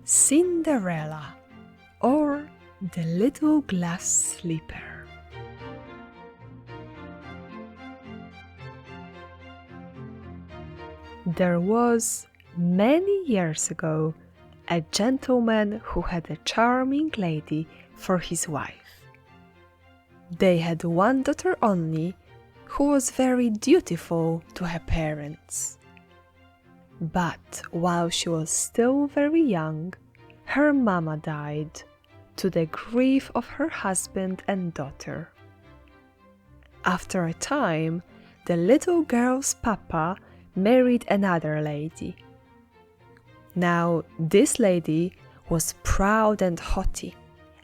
Cinderella, or the Little Glass Slipper. There was, many years ago, a gentleman who had a charming lady for his wife. They had one daughter only, who was very dutiful to her parents. But while she was still very young, her mama died, to the grief of her husband and daughter. After a time, the little girl's papa married another lady. Now, this lady was proud and haughty,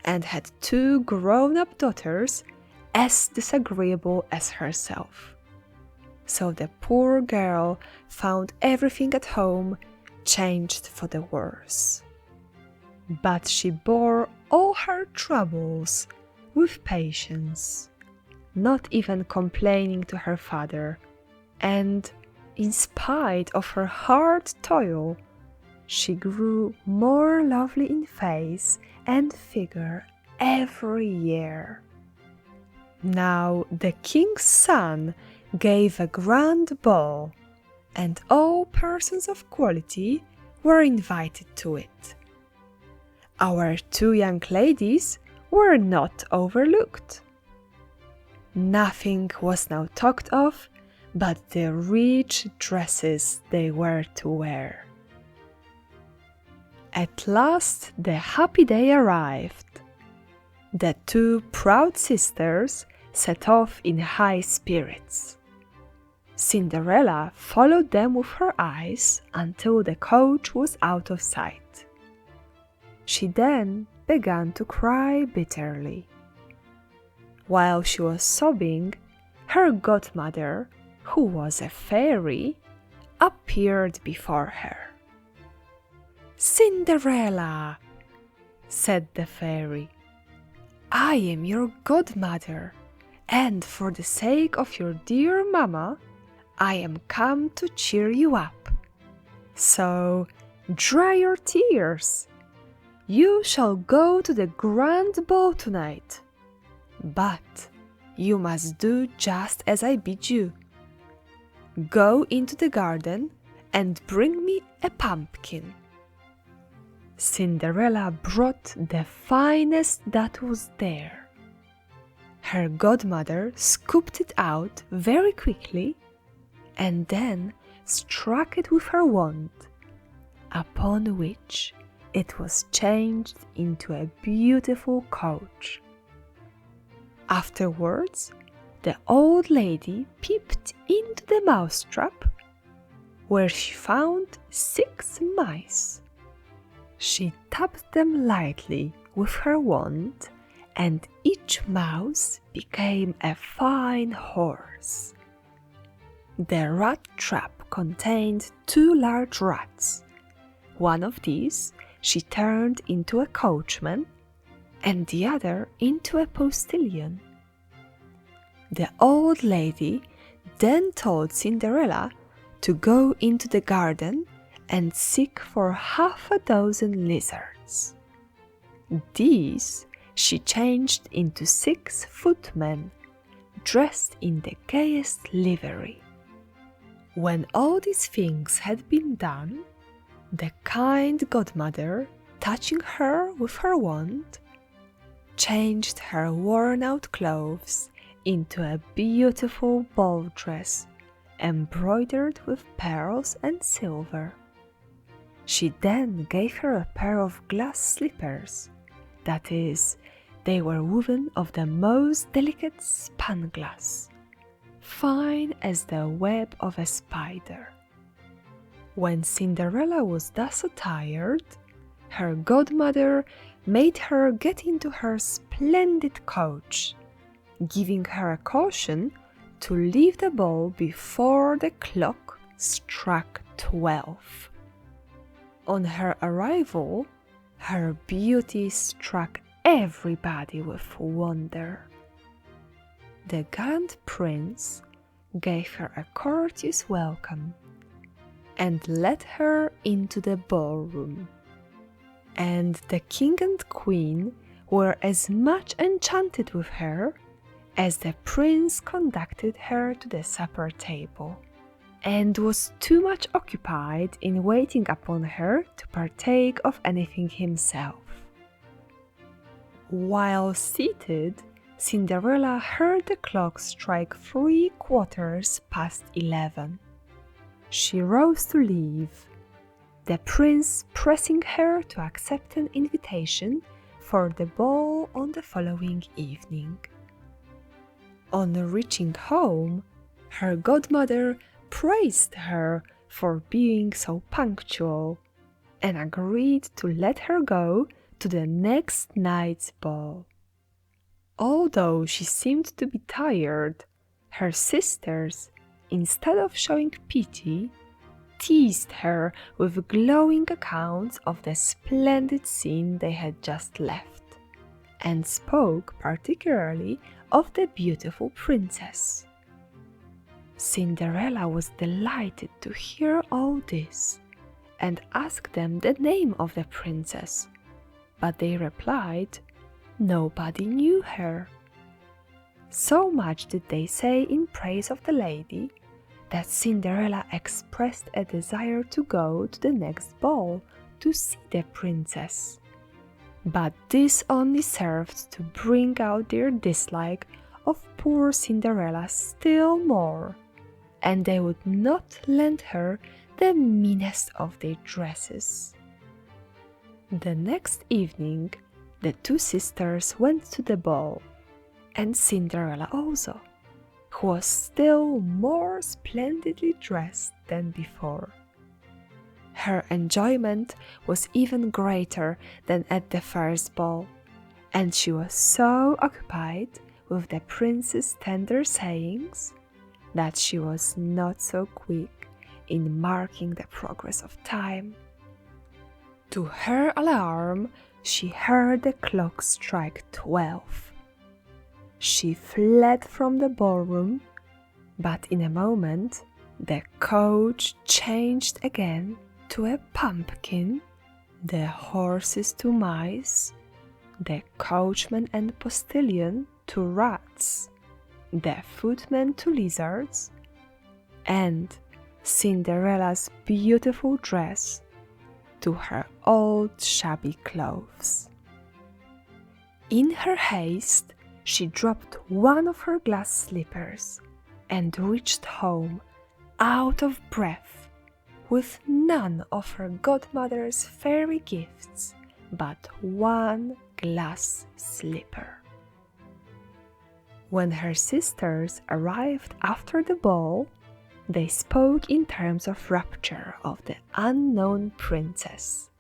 and had 2 grown-up daughters as disagreeable as herself. So the poor girl found everything at home changed for the worse. But she bore all her troubles with patience, not even complaining to her father, and in spite of her hard toil, she grew more lovely in face and figure every year. Now the king's son gave a grand ball, and all persons of quality were invited to it. Our 2 young ladies were not overlooked. Nothing was now talked of but the rich dresses they were to wear. At last the happy day arrived. The 2 proud sisters set off in high spirits. Cinderella followed them with her eyes until the coach was out of sight. She then began to cry bitterly. While she was sobbing, her godmother, who was a fairy, appeared before her. "Cinderella," said the fairy, "I am your godmother, and for the sake of your dear mamma, I am come to cheer you up. So dry your tears. You shall go to the grand ball tonight, but you must do just as I bid you. Go into the garden and bring me a pumpkin." Cinderella brought the finest that was there. Her godmother scooped it out very quickly and then struck it with her wand, upon which it was changed into a beautiful coach. Afterwards, the old lady peeped into the mousetrap, where she found 6 mice. She tapped them lightly with her wand, and each mouse became a fine horse. The rat trap contained 2 large rats. One of these she turned into a coachman, and the other into a postilion. The old lady then told Cinderella to go into the garden and seek for 6 lizards. These she changed into 6 footmen, dressed in the gayest livery. When all these things had been done, the kind godmother, touching her with her wand, changed her worn-out clothes into a beautiful ball dress embroidered with pearls and silver. She then gave her a pair of glass slippers, that is, they were woven of the most delicate spun glass, fine as the web of a spider. When Cinderella was thus attired, her godmother made her get into her splendid coach, giving her a caution to leave the ball before the clock struck 12. On her arrival, her beauty struck everybody with wonder. The Grand Prince gave her a courteous welcome and led her into the ballroom. and the king and queen were as much enchanted with her as the prince conducted her to the supper table, and was too much occupied in waiting upon her to partake of anything himself. While seated, Cinderella heard the clock strike 11:15. She rose to leave, the prince pressing her to accept an invitation for the ball on the following evening. On reaching home, her godmother praised her for being so punctual and agreed to let her go to the next night's ball. Although she seemed to be tired, her sisters, instead of showing pity, teased her with glowing accounts of the splendid scene they had just left, and spoke particularly of the beautiful princess. Cinderella was delighted to hear all this, and asked them the name of the princess, but they replied nobody knew her. So much did they say in praise of the lady, that Cinderella expressed a desire to go to the next ball to see the princess. But this only served to bring out their dislike of poor Cinderella still more, and they would not lend her the meanest of their dresses. The next evening, the two sisters went to the ball, and Cinderella also, who was still more splendidly dressed than before. Her enjoyment was even greater than at the first ball, and she was so occupied with the prince's tender sayings that she was not so quick in marking the progress of time. To her alarm, she heard the clock strike 12. She fled from the ballroom, but in a moment the coach changed again to a pumpkin, the horses to mice, the coachman and postilion to rats, the footman to lizards, and Cinderella's beautiful dress to her old shabby clothes. In her haste, she dropped one of her glass slippers and reached home out of breath, with none of her godmother's fairy gifts but one glass slipper. When her sisters arrived after the ball, they spoke in terms of rapture of the unknown princess,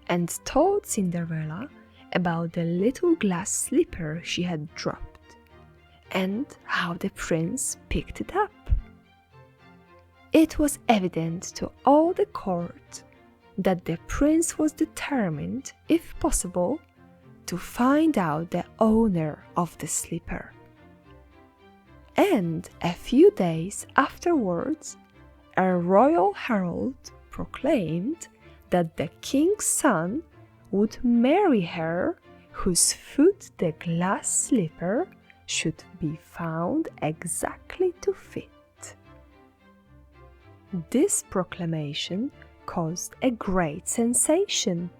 and told Cinderella about the little glass slipper she had dropped, and how the prince picked it up. It was evident to all the court that the prince was determined, if possible, to find out the owner of the slipper. And a few days afterwards, a royal herald proclaimed that the king's son would marry her whose foot the glass slipper should be found exactly to fit. This proclamation caused a great sensation.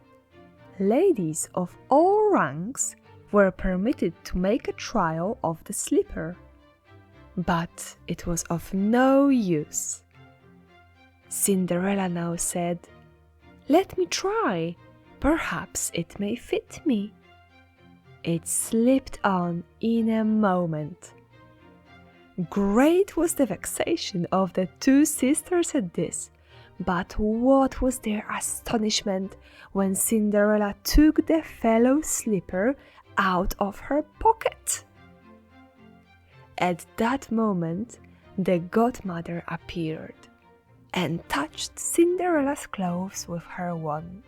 Ladies of all ranks were permitted to make a trial of the slipper, but it was of no use. Cinderella now said, "Let me try, perhaps it may fit me." It slipped on in a moment. Great was the vexation of the two sisters at this, but what was their astonishment when Cinderella took the fellow slipper out of her pocket! At that moment, the godmother appeared and touched Cinderella's clothes with her wand.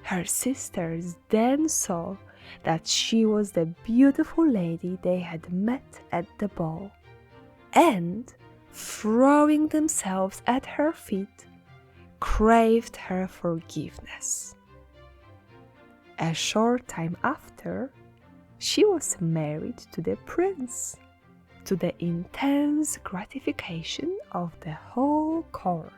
Her sisters then saw that she was the beautiful lady they had met at the ball, and, throwing themselves at her feet, craved her forgiveness. A short time after, she was married to the prince, to the intense gratification of the whole court.